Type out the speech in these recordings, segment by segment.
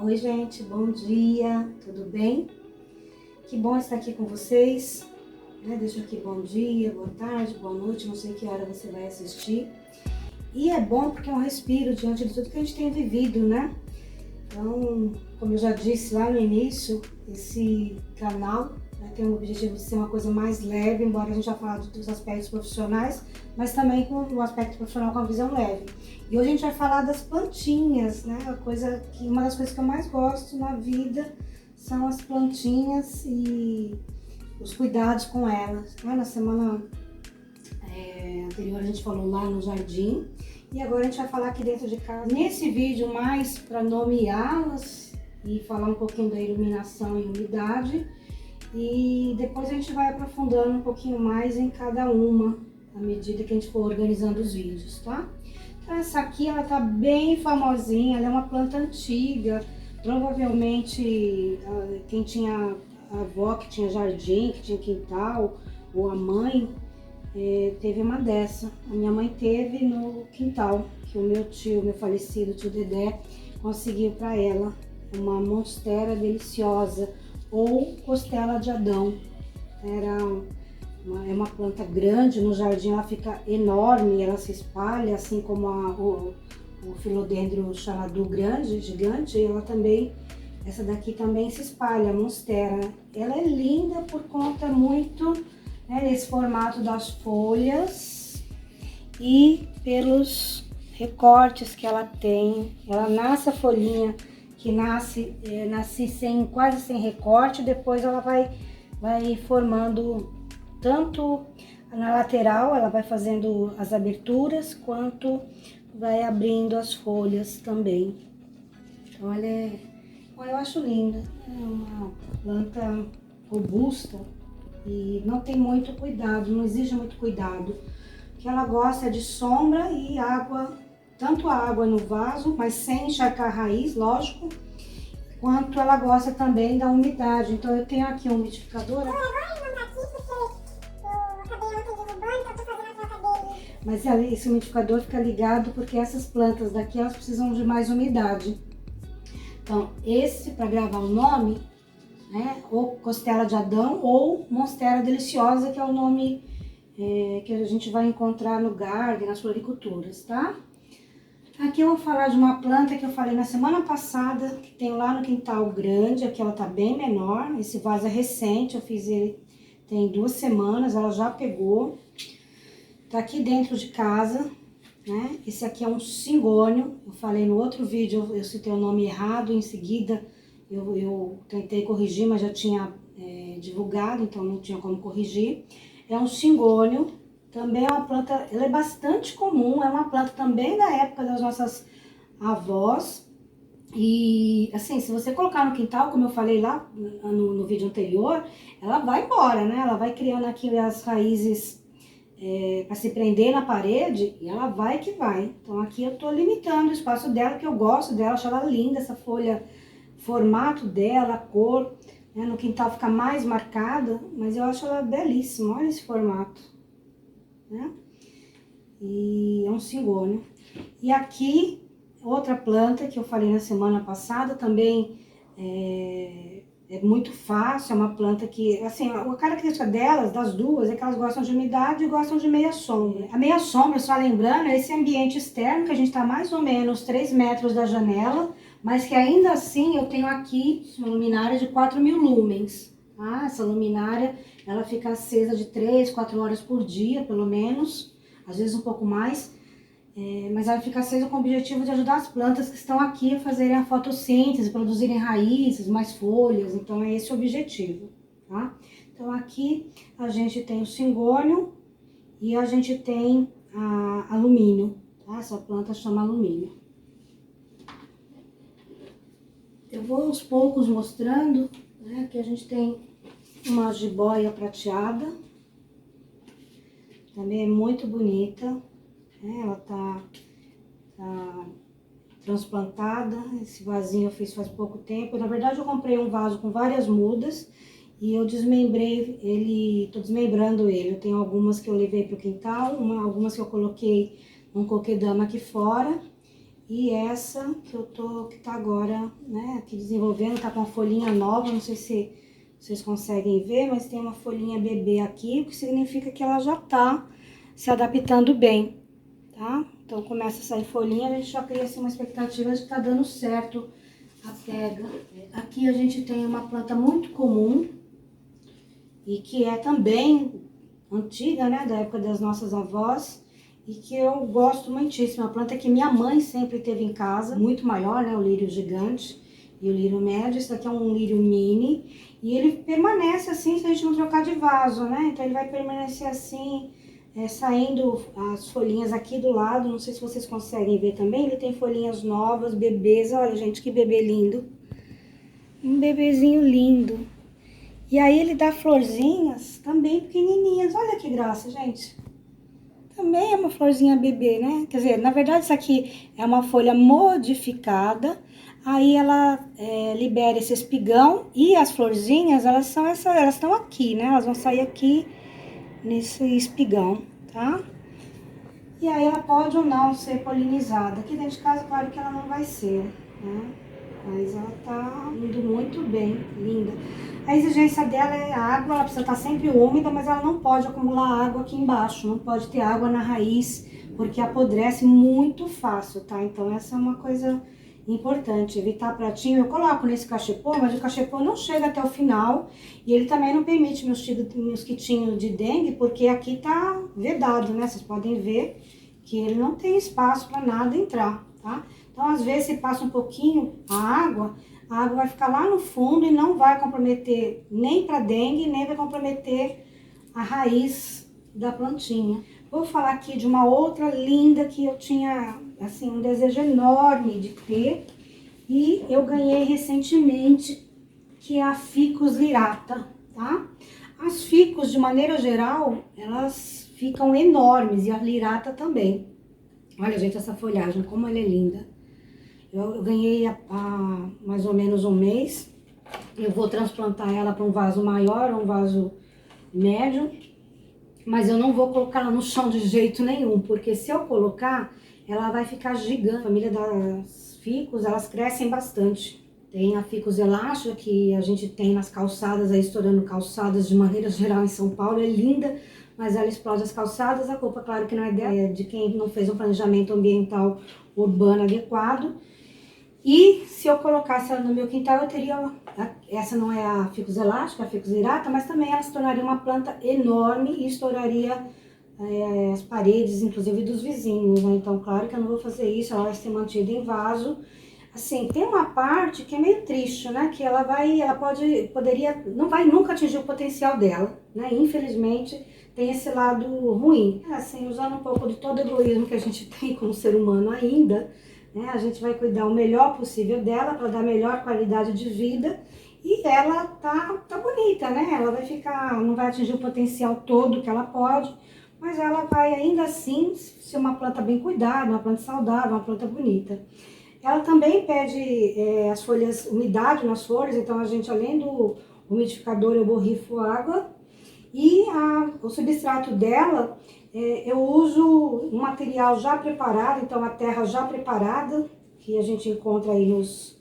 Oi, gente, bom dia, tudo bem? Que bom estar aqui com vocês, né? Deixo aqui bom dia, boa tarde, boa noite, não sei que hora você vai assistir. E é bom porque é um respiro diante de tudo que a gente tem vivido, né? Então, como eu já disse lá no início, esse canal, né, tem o objetivo de ser uma coisa mais leve, embora a gente já fale dos aspectos profissionais, mas também com o aspecto profissional com a visão leve. E hoje a gente vai falar das plantinhas, né? Uma das coisas que eu mais gosto na vida são as plantinhas e os cuidados com elas, né? Na semana anterior a gente falou lá no jardim e agora a gente vai falar aqui dentro de casa. Nesse vídeo mais para nomeá-las e falar um pouquinho da iluminação e umidade, e depois a gente vai aprofundando um pouquinho mais em cada uma à medida que a gente for organizando os vídeos, tá? Então essa aqui ela tá bem famosinha, ela é uma planta antiga, provavelmente quem tinha a avó que tinha jardim, que tinha quintal, ou a mãe, teve uma dessa. A minha mãe teve no quintal, que o meu tio, meu falecido tio Dedé, conseguiu para ela, uma monstera deliciosa, ou costela de Adão. É uma planta grande, no jardim ela fica enorme, ela se espalha, assim como o filodendro xanadu grande, gigante, ela também, essa daqui também se espalha, a monstera. Ela é linda por conta muito, né, desse formato das folhas e pelos recortes que ela tem. Ela nasce a folhinha que nasce quase sem recorte, depois ela vai formando tanto na lateral, ela vai fazendo as aberturas, quanto vai abrindo as folhas também. Então eu acho linda, é uma planta robusta e não tem muito cuidado, não exige muito cuidado. O que ela gosta é de sombra e água, tanto a água no vaso, mas sem encharcar a raiz, lógico, quanto ela gosta também da umidade. Então eu tenho aqui um umidificador. Mas esse umidificador fica ligado porque essas plantas daqui elas precisam de mais umidade. Então esse, para gravar o nome, né, ou costela de Adão ou monstera deliciosa, que é o nome que a gente vai encontrar no garden, nas floriculturas, tá? Aqui eu vou falar de uma planta que eu falei na semana passada, que tem lá no quintal grande. Aqui ela tá bem menor, esse vaso é recente, eu fiz ele tem 2 semanas, ela já pegou. Tá aqui dentro de casa, né? Esse aqui é um cingônio. Eu falei no outro vídeo, eu citei o nome errado, em seguida eu tentei corrigir, mas já tinha divulgado, então não tinha como corrigir. É um cingônio, também é uma planta, ela é bastante comum, é uma planta também da época das nossas avós. E assim, se você colocar no quintal, como eu falei lá no vídeo anterior, ela vai embora, né? Ela vai criando aqui as raízes para se prender na parede, e ela vai que vai. Então aqui eu tô limitando o espaço dela, que eu gosto dela, acho ela linda, essa folha, formato dela, a cor, né? No quintal fica mais marcada, mas eu acho ela belíssima, olha esse formato, né? E é um cingônio. E aqui, outra planta que eu falei na semana passada, também é muito fácil, é uma planta que, assim, a característica delas, das duas, é que elas gostam de umidade e gostam de meia sombra. A meia sombra, só lembrando, é esse ambiente externo, que a gente está mais ou menos 3 metros da janela, mas que ainda assim eu tenho aqui uma luminária de 4.000 lumens. Tá? Essa luminária, ela fica acesa de 3, 4 horas por dia, pelo menos, às vezes um pouco mais. Mas ela fica acesa com o objetivo de ajudar as plantas que estão aqui a fazerem a fotossíntese, produzirem raízes, mais folhas. Então é esse o objetivo, tá? Então aqui a gente tem o cingônio e a gente tem a alumínio, tá? Essa planta chama alumínio. Eu vou aos poucos mostrando, né? Aqui a gente tem uma jiboia prateada, também é muito bonita. Ela tá transplantada. Esse vasinho eu fiz faz pouco tempo. Na verdade eu comprei um vaso com várias mudas e eu desmembrei ele, tô desmembrando ele. Eu tenho algumas que eu levei pro quintal, algumas que eu coloquei num coquedama aqui fora, E essa que tá agora, né, aqui desenvolvendo, tá com uma folhinha nova, não sei se vocês conseguem ver, mas tem uma folhinha bebê aqui, o que significa que ela já tá se adaptando bem, tá? Então começa a sair folhinha, a gente já cria assim, uma expectativa de que tá dando certo a pega. Aqui a gente tem uma planta muito comum e que é também antiga, né, da época das nossas avós, e que eu gosto muitíssimo. A planta que minha mãe sempre teve em casa, muito maior, né, o lírio gigante e o lírio médio. Esse daqui é um lírio mini e ele permanece assim se a gente não trocar de vaso, né? Então ele vai permanecer assim, saindo as folhinhas aqui do lado. Não sei se vocês conseguem ver também, ele tem folhinhas novas, bebês. Olha, gente, que bebê lindo. Um bebezinho lindo. E aí ele dá florzinhas também pequenininhas. Olha que graça, gente. Também é uma florzinha bebê, né? Quer dizer, na verdade isso aqui é uma folha modificada. Aí ela libera esse espigão e as florzinhas, elas estão aqui, né? Elas vão sair aqui nesse espigão, tá? E aí ela pode ou não ser polinizada. Aqui dentro de casa, claro que ela não vai ser, né? Mas ela tá indo muito bem, linda. A exigência dela é água, ela precisa estar sempre úmida, mas ela não pode acumular água aqui embaixo, não pode ter água na raiz, porque apodrece muito fácil, tá? Então essa é uma coisa importante, evitar pratinho. Eu coloco nesse cachepô, mas o cachepô não chega até o final e ele também não permite mosquitinhos de dengue, porque aqui tá vedado, né? Vocês podem ver que ele não tem espaço para nada entrar, tá? Então, às vezes, se passa um pouquinho a água vai ficar lá no fundo e não vai comprometer nem para dengue, nem vai comprometer a raiz da plantinha. Vou falar aqui de uma outra linda que eu tinha, assim, um desejo enorme de ter e eu ganhei recentemente, que é a Ficus lirata, tá? As ficus, de maneira geral, elas ficam enormes e a lirata também. Olha, gente, essa folhagem, como ela é linda. Eu ganhei há mais ou menos um mês. Eu vou transplantar ela para um vaso maior, um vaso médio. Mas eu não vou colocar ela no chão de jeito nenhum, porque se eu colocar, ela vai ficar gigante. A família das ficus, elas crescem bastante. Tem a ficus elástica, que a gente tem nas calçadas, aí estourando calçadas de maneira geral em São Paulo. É linda, mas ela explode as calçadas. A culpa, claro, que não é dela, é de quem não fez um planejamento ambiental urbano adequado. E se eu colocasse ela no meu quintal, eu teria, essa não é a Ficus elástica, a Ficus lirata, mas também ela se tornaria uma planta enorme e estouraria as paredes, inclusive dos vizinhos, né? Então, claro que eu não vou fazer isso, ela vai ser mantida em vaso. Assim, tem uma parte que é meio triste, né? Que não vai nunca atingir o potencial dela, né? Infelizmente, tem esse lado ruim. Assim, usando um pouco de todo o egoísmo que a gente tem como ser humano ainda, né? A gente vai cuidar o melhor possível dela para dar melhor qualidade de vida e ela tá bonita, né? Ela vai ficar, não vai atingir o potencial todo que ela pode, mas ela vai ainda assim ser uma planta bem cuidada, uma planta saudável, uma planta bonita. Ela também pede as folhas, umidade nas folhas, então a gente, além do umidificador, eu borrifo água e o substrato dela, eu uso um material já preparado, então a terra já preparada, que a gente encontra aí nos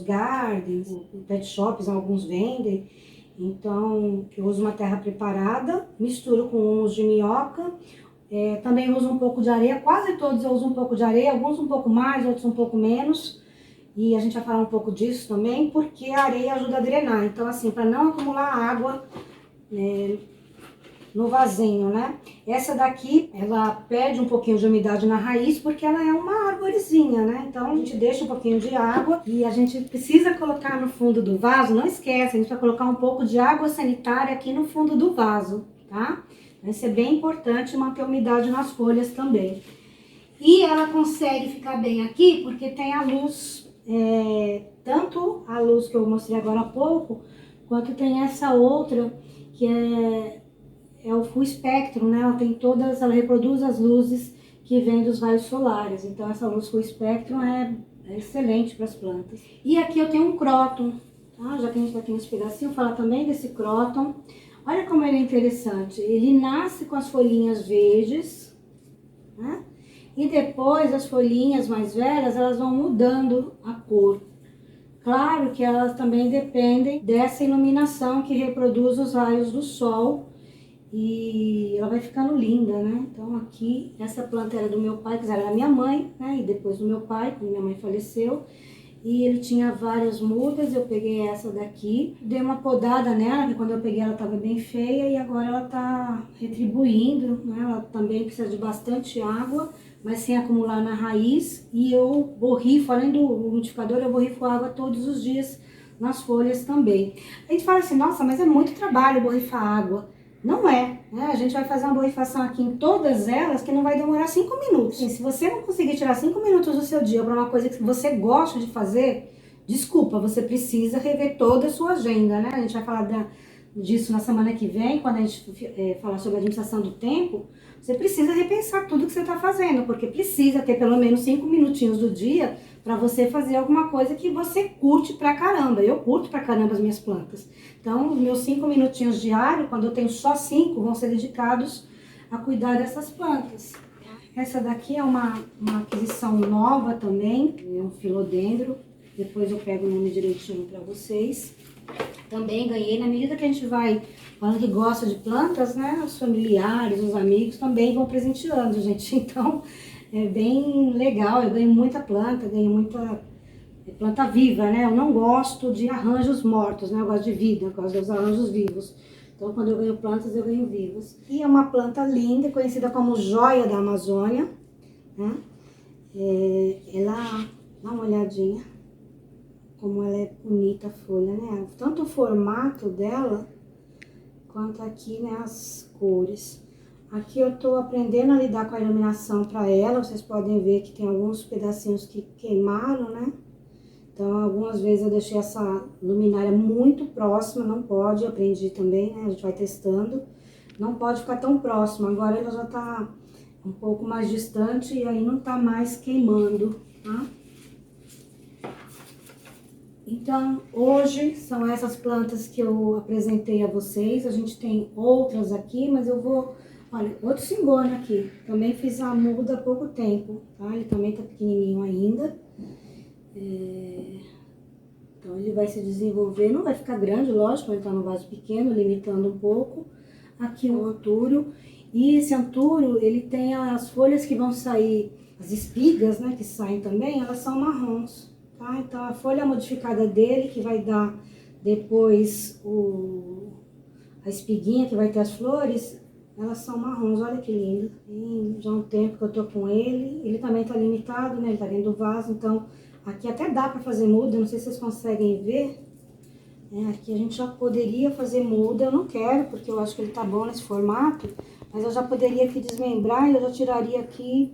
gardens, pet shops, alguns vendem. Então, eu uso uma terra preparada, misturo com humus de minhoca, também uso um pouco de areia, quase todos eu uso um pouco de areia, alguns um pouco mais, outros um pouco menos. E a gente vai falar um pouco disso também, porque a areia ajuda a drenar. Então, assim, para não acumular água no vasinho, né? Essa daqui, ela perde um pouquinho de umidade na raiz, porque ela é uma arvorezinha, né? Então, a gente deixa um pouquinho de água e a gente precisa colocar no fundo do vaso, não esquece, a gente vai colocar um pouco de água sanitária aqui no fundo do vaso, tá? Vai ser bem importante manter a umidade nas folhas também. E ela consegue ficar bem aqui porque tem a luz, tanto a luz que eu mostrei agora há pouco, quanto tem essa outra que é o full espectro, né? Ela reproduz as luzes que vêm dos raios solares. Então essa luz full espectro é excelente para as plantas. E aqui eu tenho um cróton, tá? Já que a gente vai ter esse pedacinho, vou falar também desse cróton. Olha como ele é interessante. Ele nasce com as folhinhas verdes, né? E depois as folhinhas mais velhas, elas vão mudando a cor. Claro que elas também dependem dessa iluminação que reproduz os raios do sol e ela vai ficando linda, né? Então aqui, essa planta era do meu pai, que era da minha mãe, né? E depois do meu pai, quando minha mãe faleceu. E ele tinha várias mudas, eu peguei essa daqui, dei uma podada nela, que quando eu peguei ela estava bem feia e agora ela está retribuindo, né? Ela também precisa de bastante água, mas sem acumular na raiz. E eu borrifo, além do umidificador, eu borrifo água todos os dias nas folhas também. A gente fala assim, nossa, mas é muito trabalho borrifar água. Não é, né? A gente vai fazer uma borrifação aqui em todas elas que não vai demorar 5 minutos. E se você não conseguir tirar 5 minutos do seu dia para uma coisa que você gosta de fazer, desculpa, você precisa rever toda a sua agenda, né? A gente vai falar disso na semana que vem, quando a gente falar sobre a administração do tempo. Você precisa repensar tudo que você está fazendo, porque precisa ter pelo menos 5 minutinhos do dia para você fazer alguma coisa que você curte pra caramba. Eu curto pra caramba as minhas plantas. Então, os meus 5 minutinhos diários, quando eu tenho só 5, vão ser dedicados a cuidar dessas plantas. Essa daqui é uma aquisição nova também, é um filodendro. Depois eu pego o nome direitinho para vocês. Também ganhei, na medida que a gente vai falando que gosta de plantas, né? Os familiares, os amigos também vão presenteando, gente. Então, é bem legal. Eu ganho muita planta, ganho muita planta viva, né? Eu não gosto de arranjos mortos, né? Eu gosto de vida, eu gosto dos arranjos vivos. Então, quando eu ganho plantas, eu ganho vivas. E é uma planta linda, conhecida como joia da Amazônia, né? Ela, dá uma olhadinha como ela é bonita a folha, né? Tanto o formato dela, quanto aqui, né, as cores. Aqui eu tô aprendendo a lidar com a iluminação para ela, vocês podem ver que tem alguns pedacinhos que queimaram, né? Então, algumas vezes eu deixei essa luminária muito próxima, não pode, eu aprendi também, né? A gente vai testando. Não pode ficar tão próxima, agora ela já tá um pouco mais distante e aí não tá mais queimando, tá? Então, hoje são essas plantas que eu apresentei a vocês. A gente tem outras aqui, mas eu vou... Olha, outro cingônio aqui. Também fiz a muda há pouco tempo, tá? Ele também tá pequenininho ainda. Então, ele vai se desenvolver. Não vai ficar grande, lógico, ele tá no vaso pequeno, limitando um pouco. Aqui um antúrio. E esse antúrio, ele tem as folhas que vão sair, as espigas, né, que saem também, elas são marrons. Tá? Então, a folha modificada dele, que vai dar depois a espiguinha, que vai ter as flores, elas são marrons, olha que lindo. E já há um tempo que eu tô com ele também tá limitado, né, ele tá dentro do vaso, então aqui até dá pra fazer muda, não sei se vocês conseguem ver. Aqui a gente já poderia fazer muda, eu não quero, porque eu acho que ele tá bom nesse formato, mas eu já poderia aqui desmembrar e eu já tiraria aqui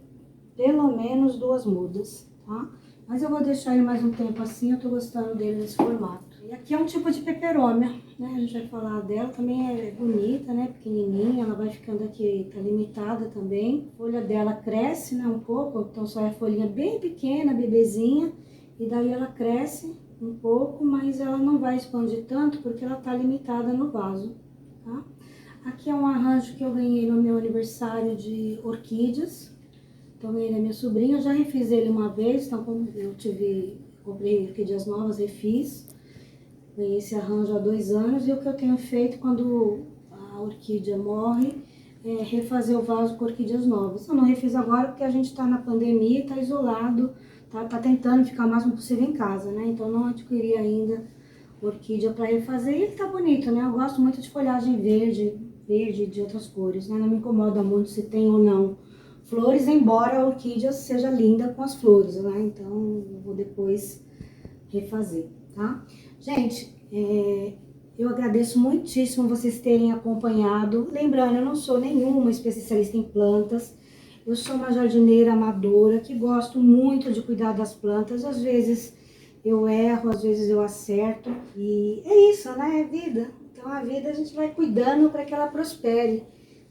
pelo menos 2 mudas, tá? Mas eu vou deixar ele mais um tempo assim, eu tô gostando dele nesse formato. E aqui é um tipo de peperômia, né? A gente vai falar dela, também é bonita, né? Pequenininha, ela vai ficando aqui, tá limitada também. A folha dela cresce, né? Um pouco, então só é a folhinha bem pequena, bebezinha. E daí ela cresce um pouco, mas ela não vai expandir tanto porque ela tá limitada no vaso, tá? Aqui é um arranjo que eu ganhei no meu aniversário de orquídeas. Então, ele é minha sobrinha, eu já refiz ele uma vez, então como eu comprei orquídeas novas, refiz. Ganhei esse arranjo há 2 anos e o que eu tenho feito quando a orquídea morre é refazer o vaso com orquídeas novas. Eu não refiz agora porque a gente tá na pandemia, tá isolado, tá tentando ficar o máximo possível em casa, né? Então, eu não adquiri ainda orquídea para refazer e ele tá bonito, né? Eu gosto muito de folhagem verde de outras cores, né? Não me incomoda muito se tem ou não flores, embora a orquídea seja linda com as flores, né? Então, eu vou depois refazer, tá? Gente, eu agradeço muitíssimo vocês terem acompanhado. Lembrando, eu não sou nenhuma especialista em plantas. Eu sou uma jardineira amadora que gosto muito de cuidar das plantas. Às vezes eu erro, às vezes eu acerto. E é isso, né? É vida. Então, a vida a gente vai cuidando para que ela prospere.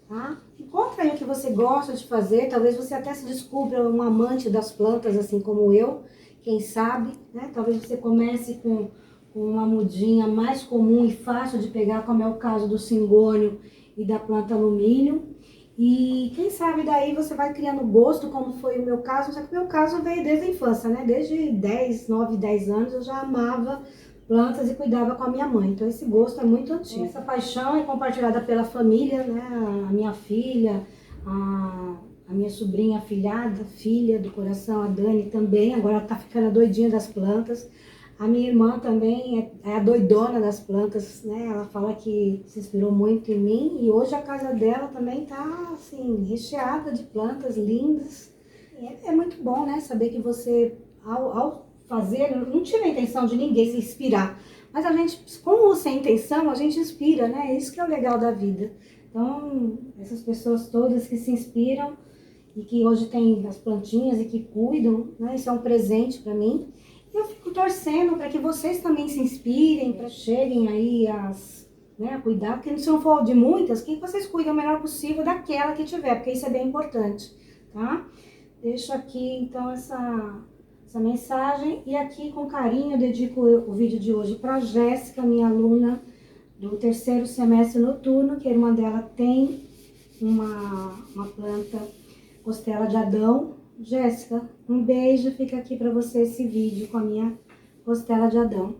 Tá? Encontra aí o que você gosta de fazer, talvez você até se descubra um amante das plantas, assim como eu, quem sabe, né? Talvez você comece com uma mudinha mais comum e fácil de pegar, como é o caso do cingônio e da planta alumínio. E quem sabe daí você vai criando gosto, como foi o meu caso, só que o meu caso veio desde a infância, né? Desde 9, 10 anos eu já amava plantas e cuidava com a minha mãe. Então esse gosto é muito antigo. Essa paixão é compartilhada pela família, né? A minha filha, a minha sobrinha afilhada, filha do coração, a Dani também, agora ela tá ficando a doidinha das plantas. A minha irmã também é a doidona das plantas, né? Ela fala que se inspirou muito em mim e hoje a casa dela também tá, assim, recheada de plantas lindas. É muito bom, né? Saber que você, ao fazer, eu não tive a intenção de ninguém se inspirar, mas a gente, com ou sem intenção, a gente inspira, né? Isso que é o legal da vida. Então, essas pessoas todas que se inspiram e que hoje tem as plantinhas e que cuidam, né? Isso é um presente para mim. Eu fico torcendo para que vocês também se inspirem, para cheguem aí a cuidar, porque se não for de muitas, que vocês cuidem o melhor possível daquela que tiver, porque isso é bem importante, tá? Deixo aqui então essa mensagem e aqui com carinho eu dedico o vídeo de hoje para Jéssica, minha aluna do 3º semestre noturno, que a irmã dela tem uma planta costela de Adão. Jéssica, um beijo, fica aqui para você esse vídeo com a minha costela de Adão.